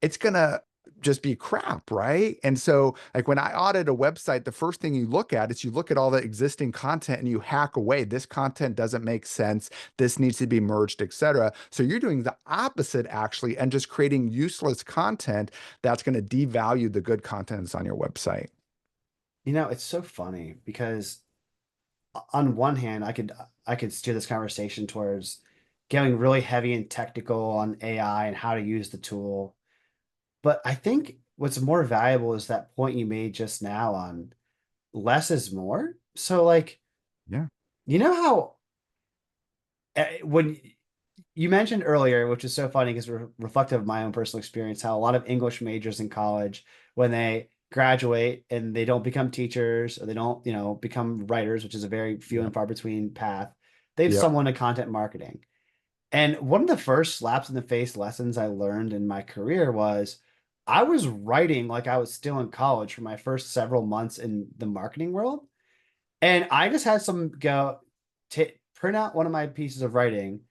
it's gonna just be crap, right? And so, like, when I audit a website, the first thing you look at is you look at all the existing content and you hack away. This content doesn't make sense. This needs to be merged, etc. So you're doing the opposite actually, and just creating useless content that's going to devalue the good content that's on your website. It's so funny because on one hand, I could steer this conversation towards going really heavy and technical on AI and how to use the tool. But I think what's more valuable is that point you made just now on less is more. So like, Yeah. how when you mentioned earlier, which is so funny because reflective of my own personal experience, how a lot of English majors in college, when they graduate and they don't become teachers or they don't, become writers, which is a very few and Yep. far between path, they've Yep. someone to content marketing. And one of the first slaps in the face lessons I learned in my career was I was writing like I was still in college for my first several months in the marketing world. And I just had some go print out one of my pieces of writing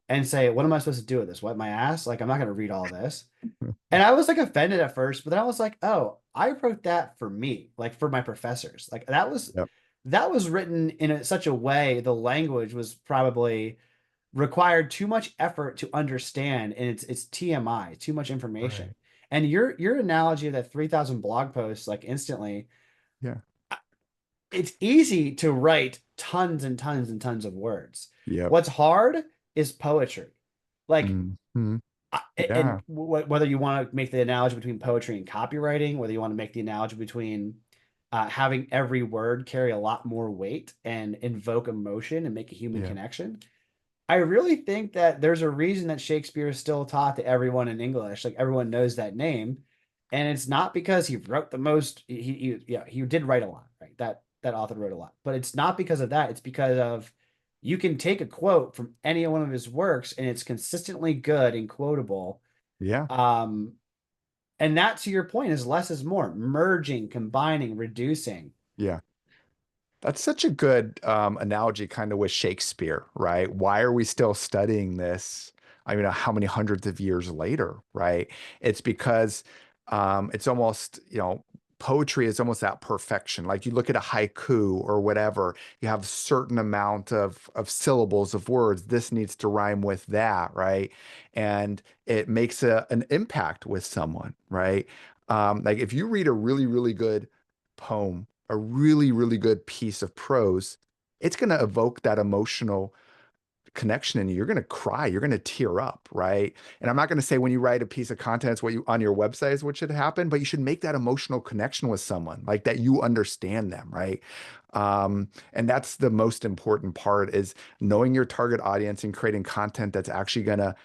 and say, what am I supposed to do with this? Wipe my ass? Like, I'm not going to read all this. And I was like offended at first, but then I was like, oh, I wrote that for me, like for my professors. Like Yep. that was written in such a way, the language was probably required too much effort to understand, and it's TMI, too much information. Right. And your analogy of that 3,000 blog posts like instantly, Yeah. it's easy to write tons and tons and tons of words. Yep. What's hard is poetry. Like, Mhm. and Yeah. whether you want to make the analogy between poetry and copywriting, whether you want to make the analogy between having every word carry a lot more weight and invoke emotion and make a human Yeah. connection, I really think that there's a reason that Shakespeare is still taught to everyone in English. Like everyone knows that name, and it's not because he wrote the most. He did write a lot, right? That author wrote a lot, but it's not because of that. It's because of you can take a quote from any one of his works, and it's consistently good and quotable. Yeah. Um, and that, to your point, is less is more, merging, combining, reducing. Yeah. That's such a good analogy, kind of with Shakespeare, right? Why are we still studying this? I mean, how many hundreds of years later, right? It's because it's almost, poetry is almost that perfection. Like you look at a haiku or whatever, you have a certain amount of syllables of words. This needs to rhyme with that, right? And it makes an impact with someone, right? Like if you read a really, really good poem, a really, really good piece of prose, it's going to evoke that emotional connection in you. You're going to cry. You're going to tear up, right? And I'm not going to say when you write a piece of content, it's what you on your website is what should happen, but you should make that emotional connection with someone, like that you understand them, right? And that's the most important part is knowing your target audience and creating content that's actually going to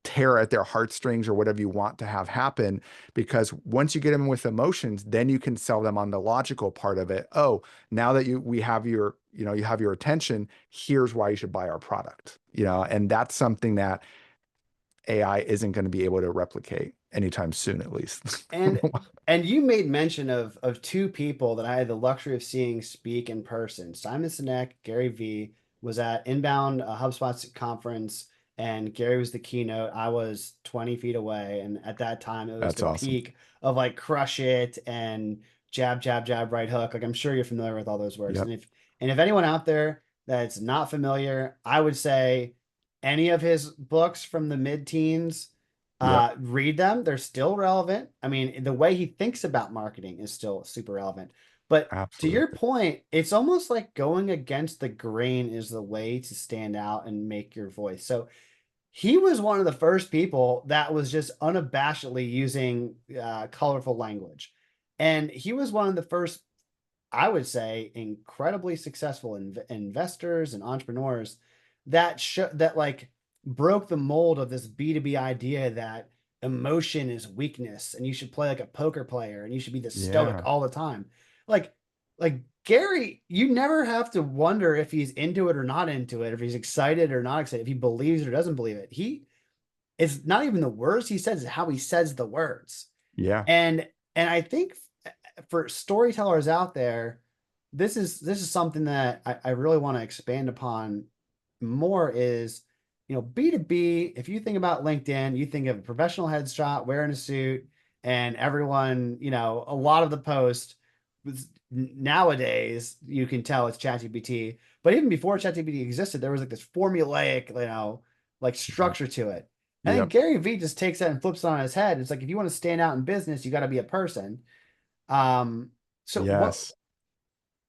tear at their heartstrings or whatever you want to have happen. Because once you get them with emotions, then you can sell them on the logical part of it. Oh, now that we have your, you have your attention, here's why you should buy our product. And that's something that AI isn't going to be able to replicate anytime soon, at least. And you made mention of two people that I had the luxury of seeing speak in person. Simon Sinek, Gary V was at Inbound HubSpot's conference, and Gary was the keynote. I was 20 feet away, and at that time it was That's the awesome. peak of like crush it and jab, jab, jab, right hook. Like I'm sure you're familiar with all those words. Yep. And if anyone out there that's not familiar, I would say any of his books from the mid-teens, Yep. read them. They're still relevant. I mean, the way he thinks about marketing is still super relevant. But to your Absolutely. point, it's almost like going against the grain is the way to stand out and make your voice. So he was one of the first people that was just unabashedly using colorful language. And he was one of the first, I would say, incredibly successful investors and entrepreneurs that like broke the mold of this B2B idea that emotion is weakness and you should play like a poker player and you should be the stoic Yeah. all the time. Like like Gary, you never have to wonder if he's into it or not into it, if he's excited or not excited, if he believes it or doesn't believe it. It's not even the words he says, it's how he says the words. Yeah. And I think for storytellers out there, this is something that I really want to expand upon more is, B2B, if you think about LinkedIn, you think of a professional headshot wearing a suit and everyone, a lot of the post nowadays you can tell it's ChatGPT. But even before ChatGPT existed, there was like this formulaic, like Yep. structure to it. I think Yep. Gary Vee just takes that and flips it on his head. It's like if you want to stand out in business, you got to be a person. Um, so what Yes.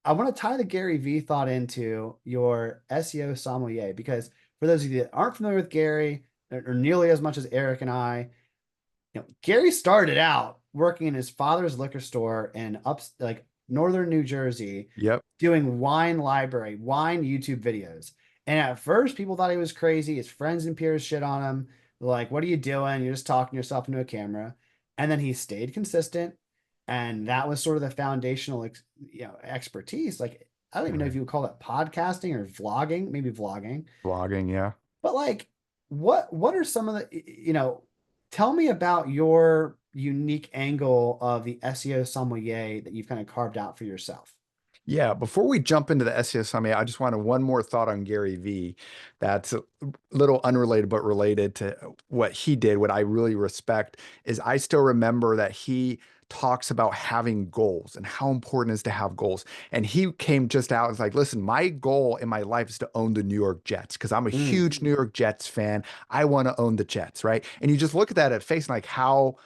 I want to tie the Gary Vee thought into your SEO sommelier because for those of you that aren't familiar with Gary or nearly as much as Eric and I, Gary started out working in his father's liquor store in like northern New Jersey, Yep. doing wine YouTube videos. And at first, people thought he was crazy. His friends and peers shit on him. They're like, "What are you doing? You're just talking yourself into a camera." And then he stayed consistent, and that was sort of the foundational, expertise. Like I don't even know if Right. you would call that podcasting or vlogging, maybe vlogging. Blogging. Yeah. But like, what are some of the, tell me about your unique angle of the SEO sommelier that you've kind of carved out for yourself. Yeah, before we jump into the SEO Summit, I just wanted one more thought on Gary Vee that's a little unrelated but related to what he did. What I really respect is I still remember that he talks about having goals and how important it is to have goals. And he came just out and was like, listen, my goal in my life is to own the New York Jets because I'm a Mm. huge New York Jets fan. I want to own the Jets, right? And you just look at that at face and like how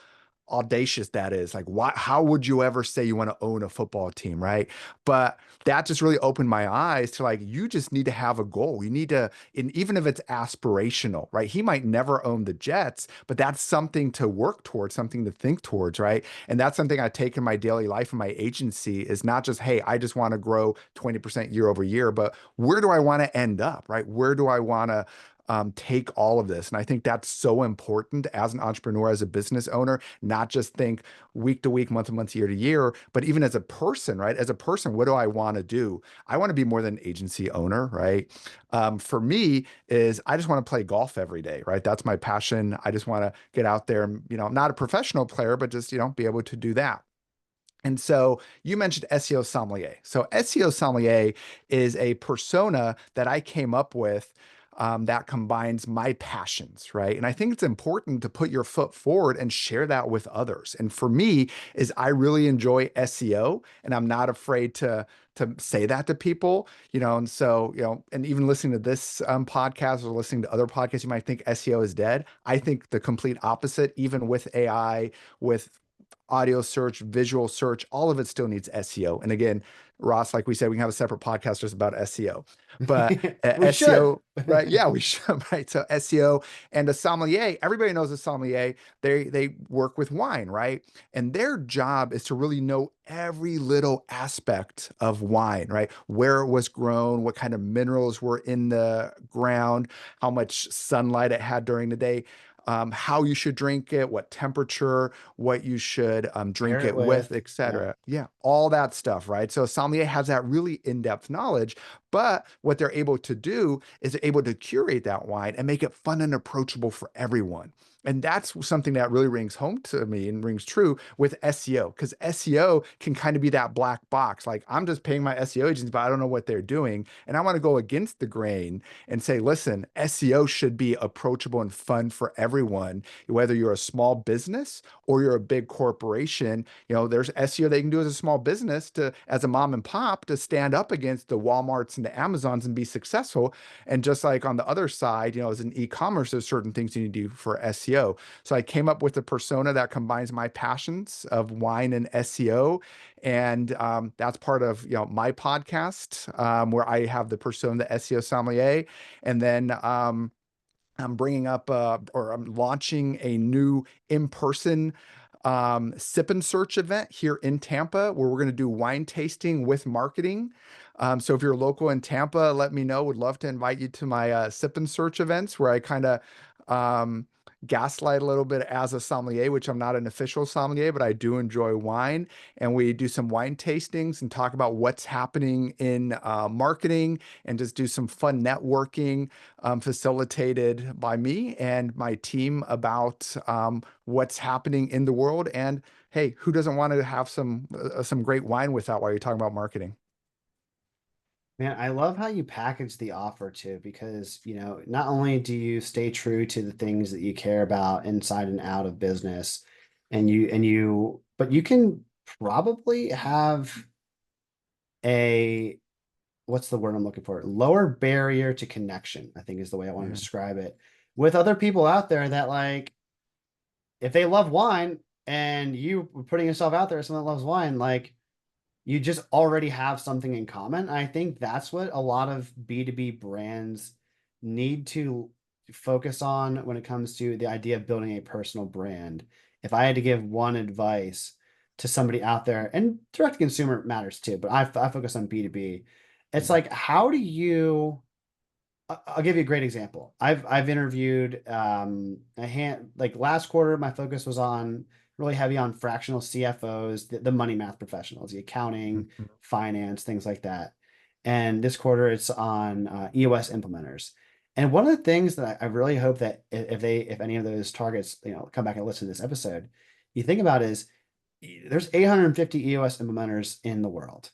audacious that is. Like, why, how would you ever say you want to own a football team, right? But that just really opened my eyes to like, you just need to have a goal. You need to, and even if it's aspirational, right? He might never own the Jets, but that's something to work towards, something to think towards, right? And that's something I take in my daily life in my agency is not just, hey, I just want to grow 20% year over year, but where do I want to end up, right? Where do I want to take all of this? And I think that's so important as an entrepreneur, as a business owner, not just think week to week, month to month, year to year, but even as a person, right? As a person, what do I want to do? I want to be more than an agency owner, right? For me, is I just want to play golf every day, right? That's my passion. I just want to get out there and, I'm not a professional player, but just, be able to do that. And so you mentioned SEO sommelier. So SEO sommelier is a persona that I came up with that combines my passions, right? And I think it's important to put your foot forward and share that with others. And for me, is I really enjoy SEO, and I'm not afraid to say that to people, And so, and even listening to this podcast or listening to other podcasts, you might think SEO is dead. I think the complete opposite. Even with AI, with audio search, visual search, all of it still needs SEO. And again, Ross, like we said, we can have a separate podcast just about SEO. But We should. SEO, right? Yeah, we should, right? So SEO and a sommelier, everybody knows a sommelier. They work with wine, right? And their job is to really know every little aspect of wine, right? Where it was grown, what kind of minerals were in the ground, how much sunlight it had during the day. how you should drink it, what temperature, what you should drink Pair it it with, with, yeah. etc. Yeah, all that stuff, right? So a sommelier has that really in-depth knowledge, but what they're able to do is they're able to curate that wine and make it fun and approachable for everyone. And that's something that really rings home to me and rings true with SEO, because SEO can kind of be that black box. Like, I'm just paying my SEO agents, but I don't know what they're doing. And I want to go against the grain and say, listen, SEO should be approachable and fun for everyone, whether you're a small business or you're a big corporation. There's SEO they can do as a small business to, as a mom and pop, to stand up against the Walmarts and the Amazons and be successful. And just like on the other side, as an e-commerce, there's certain things you need to do for SEO. So I came up with a persona that combines my passions of wine and SEO, and that's part of my podcast, where I have the persona, the SEO Sommelier, and then I'm bringing up or I'm launching a new in-person sip and search event here in Tampa, where we're going to do wine tasting with marketing. So if you're local in Tampa, let me know. Would love to invite you to my sip and search events, where I kind of um, gaslight a little bit as a sommelier, which I'm not an official sommelier, but I do enjoy wine. And we do some wine tastings and talk about what's happening in marketing, and just do some fun networking, facilitated by me and my team, about what's happening in the world. And hey, who doesn't want to have some great wine with that while you're talking about marketing? Man, I love how you package the offer too, because, not only do you stay true to the things that you care about inside and out of business, but you can probably have a, what's the word I'm looking for? Lower barrier to connection, I think is the way I want to Yeah, describe it, with other people out there that, like, if they love wine and you putting yourself out there as someone that loves wine, like, you just already have something in common. I think that's what a lot of B2B brands need to focus on when it comes to the idea of building a personal brand. If I had to give one advice to somebody out there, and direct to consumer matters too, but I focus on B2B. It's yeah, like, how do you I'll give you a great example. I've interviewed a hand like last quarter, my focus was on really heavy on fractional CFOs, the money math professionals, the accounting, mhm, finance, things like that. And this quarter it's on EOS implementers. And one of the things that I really hope that if any of those targets, come back and listen to this episode, you think about is there's 850 EOS implementers in the world.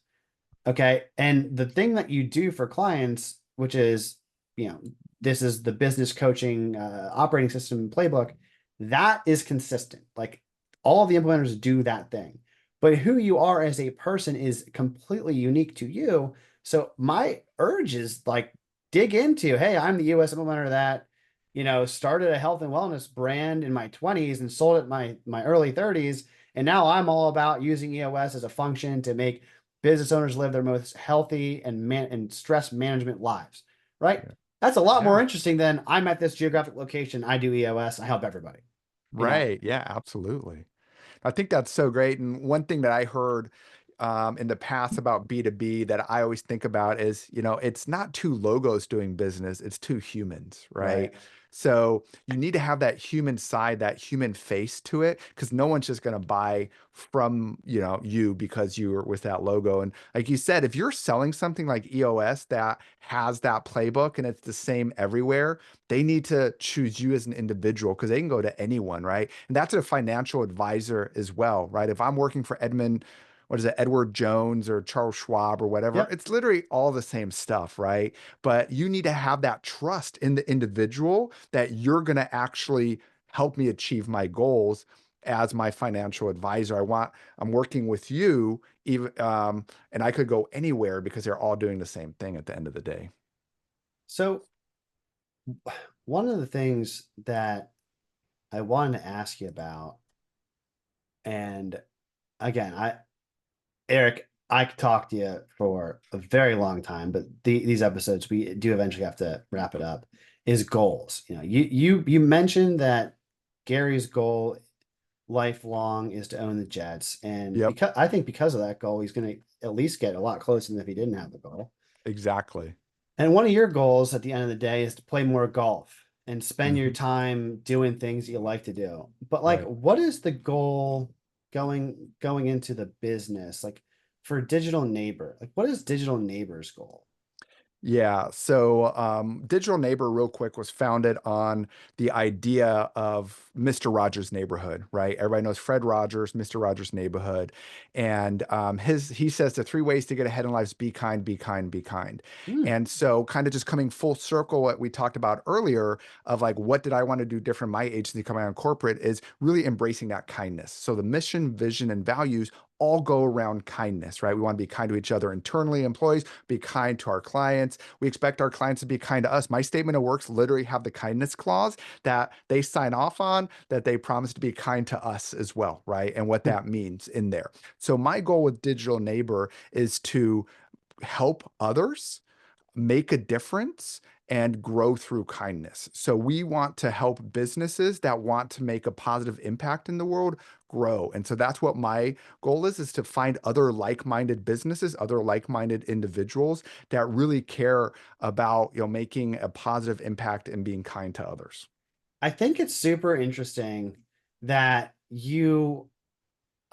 Okay. And the thing that you do for clients, which is, you know, this is the business coaching operating system playbook, that is consistent. Like, all of the implementers do that thing. But who you are as a person is completely unique to you. So my urge is, like, dig into, hey, I'm the US implementer that, started a health and wellness brand in my 20s and sold it in my early 30s. And now I'm all about using EOS as a function to make business owners live their most healthy and stress management lives, right? yeah. That's a lot more Yeah. interesting than I'm at this geographic location. I do EOS. I help everybody. You know, Right. Yeah, absolutely. I think that's so great. And one thing that I heard in the past about B2B that I always think about is, it's not two logos doing business, it's two humans, right? right? So you need to have that human side, that human face to it, because no one's just going to buy from, you because you're with that logo. And like you said, if you're selling something like EOS that has that playbook and it's the same everywhere, they need to choose you as an individual, because they can go to anyone, right? And that's a financial advisor as well, right? If I'm working for what is it, Edward Jones or Charles Schwab or whatever, Yep. it's literally all the same stuff, right? But you need to have that trust in the individual that you're going to actually help me achieve my goals as my financial advisor. I'm working with you, even, and I could go anywhere because they're all doing the same thing at the end of the day. So one of the things that I wanted to ask you about, and again, Eric, I could talk to you for a very long time, but these episodes we do eventually have to wrap it up. Is goals. You mentioned that Gary's goal lifelong is to own the Jets, and Yep, because of that goal, he's going to at least get a lot closer than if he didn't have the goal. exactly. And one of your goals at the end of the day is to play more golf. and spend your Mhm. time doing things you like to do. But like, Right. what is the goal going into the business? Like for digital neighbor, like what is digital neighbor's goal? Yeah. So, Digital Neighbor, real quick, was founded on the idea of Mr. Rogers' Neighborhood, right? Everybody knows Fred Rogers, Mr. Rogers' Neighborhood, and he says the three ways to get ahead in life is be kind, be kind, be kind. Hmm. And so, kind of just coming full circle, what we talked about earlier of like, what did I want to do different in my agency coming out of corporate is really embracing that kindness. So the mission, vision, and values all go around kindness, right? We want to be kind to each other internally, employees, be kind to our clients. We expect our clients to be kind to us. My statement of works literally have the kindness clause that they sign off on, that they promise to be kind to us as well, right? And what that means in there. So my goal with Digital Neighbor is to help others make a difference and grow through kindness. So we want to help businesses that want to make a positive impact in the world grow. And so that's what my goal is to find other like-minded businesses, other like-minded individuals that really care about, making a positive impact and being kind to others. I think it's super interesting that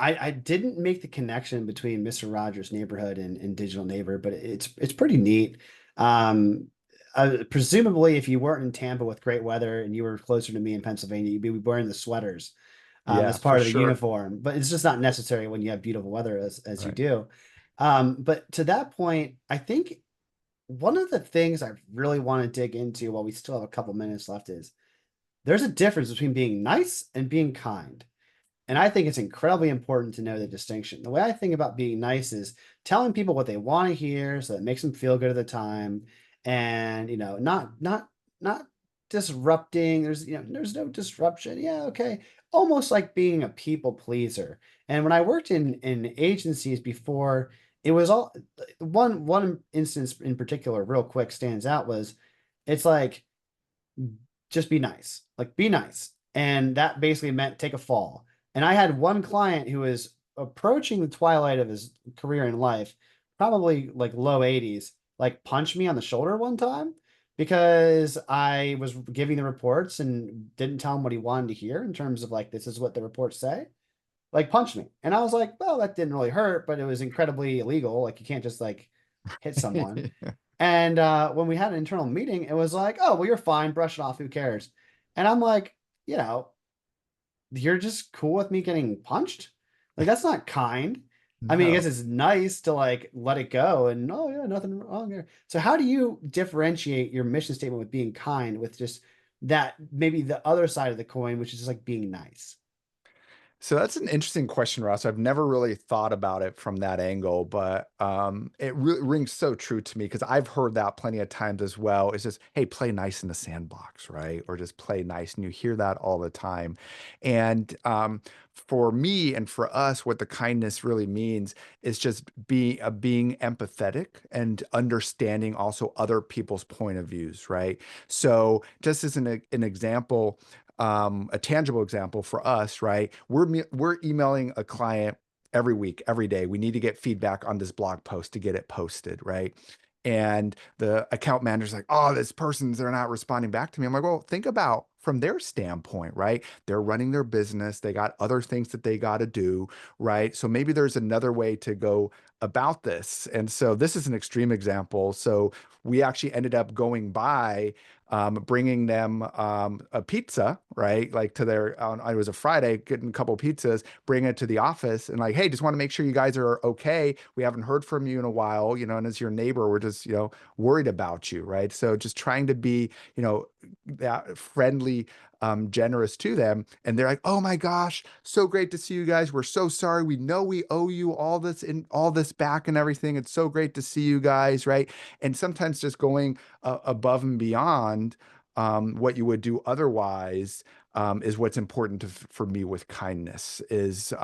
I didn't make the connection between Mr. Rogers' Neighborhood and Digital Neighbor, but it's pretty neat. Um, Presumably, if you weren't in Tampa with great weather and you were closer to me in Pennsylvania, you'd be wearing the sweaters Yeah, as for part of the sure. uniform. But it's just not necessary when you have beautiful weather as you Right. do. But to that point, I think one of the things I really want to dig into while we still have a couple minutes left is there's a difference between being nice and being kind. And I think it's incredibly important to know the distinction. The way I think about being nice is telling people what they want to hear so that it makes them feel good at the time. And, not disrupting. There's no disruption. Yeah, okay. Almost like being a people pleaser. And when I worked in agencies before, it was all one instance in particular, real quick, stands out was it's like just be nice. Like be nice. And that basically meant take a fall. And I had one client who was approaching the twilight of his career in life, probably like low 80s, like punch me on the shoulder one time because I was giving the reports and didn't tell him what he wanted to hear in terms of like this is what the reports say. Like punch me. And I was like, well, that didn't really hurt, but it was incredibly illegal. Like you can't just like hit someone. And when we had an internal meeting, it was like, oh, well, you're fine, brush it off, who cares? And I'm like, you know, you're just cool with me getting punched? Like, that's not kind. I mean, I guess No. it's nice to like let it go and oh yeah, nothing wrong here. So how do you differentiate your mission statement with being kind with just that maybe the other side of the coin, which is just like being nice? So that's an interesting question, Ross. I've never really thought about it from that angle, but it really rings so true to me because I've heard that plenty of times as well. It's just, hey, play nice in the sandbox, right? Or just play nice. And you hear that all the time. And for me and for us, what the kindness really means is just being empathetic and understanding also other people's point of views, right? So just as an example, a tangible example for us, right? We're emailing a client every week, every day. We need to get feedback on this blog post to get it posted, right? And the account manager's like, oh, they're not responding back to me. I'm like, well, think about from their standpoint, right? They're running their business. They got other things that they got to do, right? So maybe there's another way to go about this. And so this is an extreme example. So we actually ended up going by bringing them a pizza, right? Like to their, it was a Friday, getting a couple pizzas, bring it to the office and like, hey, just want to make sure you guys are okay. We haven't heard from you in a while, and as your neighbor, we're just, worried about you, right? So just trying to be, that friendly, generous to them. And they're like, oh my gosh, so great to see you guys. We're so sorry. We know we owe you all this back and everything. It's so great to see you guys, right? And sometimes just going above and beyond what you would do otherwise is what's important for me with kindness is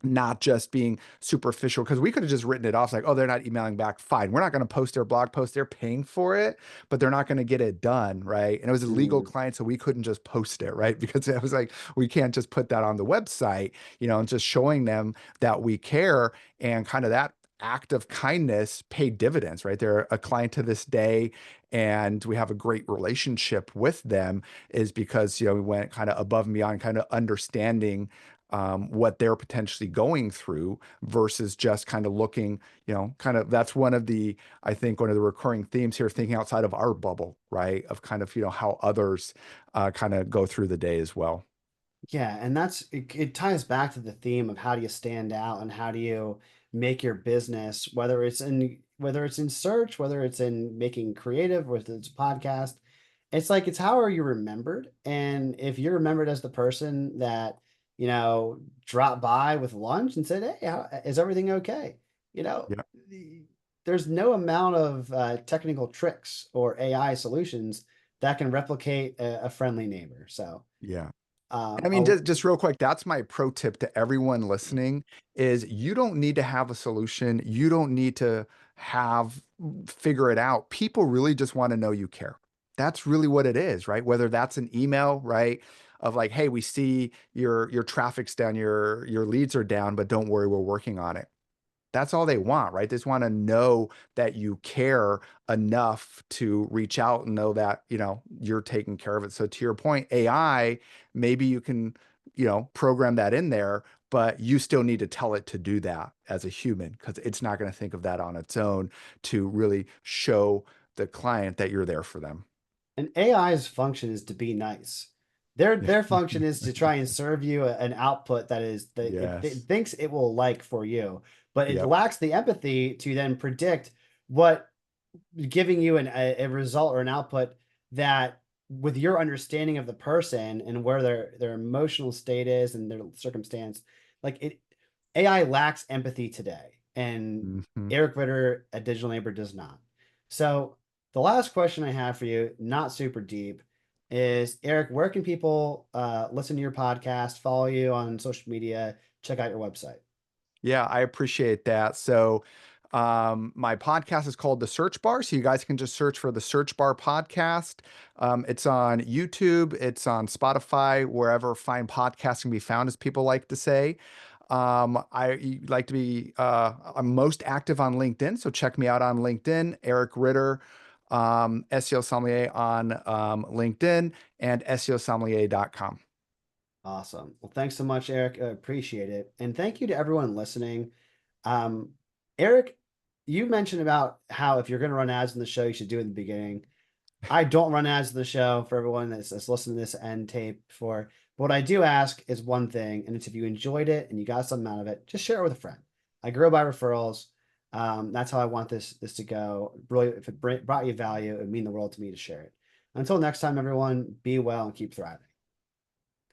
not just being superficial because we could have just written it off like, oh, they're not emailing back. Fine. We're not going to post their blog post. They're paying for it, but they're not going to get it done. Right. And it was a legal Mm. client. So we couldn't just post it. Right. Because it was like, we can't just put that on the website, and just showing them that we care and kind of that act of kindness paid dividends, right? They're a client to this day, and we have a great relationship with them, is because, we went kind of above and beyond, kind of understanding what they're potentially going through versus just kind of looking, kind of that's one of the, I think, one of the recurring themes here, thinking outside of our bubble, right? Of kind of, how others kind of go through the day as well. Yeah, and it ties back to the theme of how do you stand out and how do you make your business, whether it's in search, whether it's in making creative, whether it's a podcast. It's like it's how are you remembered? And if you're remembered as the person that, dropped by with lunch and said, "Hey, is everything okay?" You know, Yeah. the- there's no amount of technical tricks or AI solutions that can replicate a friendly neighbor. So, Yeah. I um, mean, a- just real quick, that's my pro tip to everyone listening is you don't need to have a solution. You don't need to figure it out. People really just want to know you care. That's really what it is, right? Whether that's an email, right? Of like, hey, we see your traffic's down, your leads are down, but don't worry, we're working on it. That's all they want, right? They just want to know that you care enough to reach out and know that, you're taking care of it. So to your point, AI, maybe you can, program that in there, but you still need to tell it to do that as a human because it's not going to think of that on its own to really show the client that you're there for them. And AI's function is to be nice. Their function is to try and serve you an output that is that it Yes. thinks it will like for you, but it Yep. lacks the empathy to then predict what giving you a result or an output that with your understanding of the person and where their emotional state is and their circumstance, like it AI lacks empathy today, and Hmm. Eric Ritter, a digital neighbor, does not. So the last question I have for you, not super deep, is Eric, where can people listen to your podcast, follow you on social media, check out your website? Yeah, I appreciate that. So, my podcast is called The Search Bar. So, you guys can just search for The Search Bar Podcast. It's on YouTube, it's on Spotify, wherever fine podcasts can be found, as people like to say. Like to be, I'm most active on LinkedIn. So, check me out on LinkedIn, Eric Ritter, SEO Sommelier on LinkedIn, and SEOsommelier.com. Awesome. Well, thanks so much, Eric. I appreciate it. And thank you to everyone listening. Um, Eric, you mentioned about how if you're going to run ads in the show, you should do it in the beginning. I don't run ads in the show for everyone that's listening to this end tape for. But what I do ask is one thing, and it's if you enjoyed it and you got something out of it, just share it with a friend. I grow by referrals. That's how I want this to go. Really, if it brought you value, it would mean the world to me to share it. Until next time, everyone, be well and keep thriving.